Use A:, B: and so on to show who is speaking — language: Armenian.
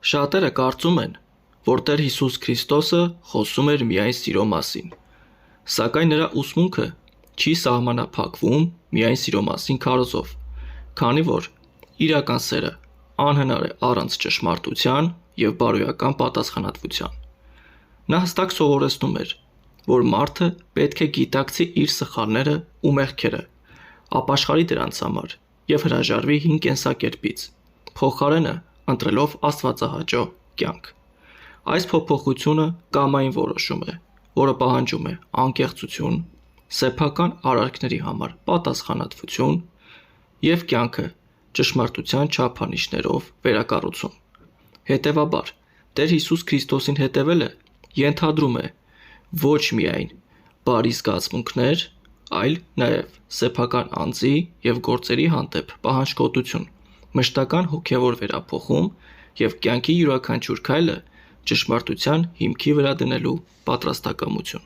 A: Շատերը կարծում են, որ Տեր Հիսուս Քրիստոսը խոսում էր միայն սիրո մասին, սակայն նրա ուսմունքը չի սահմանափակվում միայն սիրո մասին քարոզով, քանի որ իրական սերը անհնար է առանց ճշմարտության և բարոյական պատասխանատվության։ Նա հստակ սովորեցնում էր, որ մարդը պետք է գիտակցի իր սխալները ու մեղքերը, ապաշխարի դրանց համար և հրաժարվի հին կենսակերպից, փոխարենը ընտրելով աստվածահաճո կյանք։ Այս փոփոխությունը կամային որոշում է, որը պահանջում է անկեղծություն, սեփական արարքների համար պատասխանատվություն և կյանքը ճշմարտության չափանիշներով վերակառուցում։ Հետևաբար, Տեր Հիսուս Քրիստոսին հետևելը ենթադրում է ոչ միայն բարի զգացմունքներ, այլ նաև սեփական անձի և գործերի հանդեպ պահանջկոտություն, մշտական հոգևոր վերափոխում և կյանքի յուրաքանչյուր քայլը ճշմարտության հիմքի վրա դնելու պատրաստակամություն։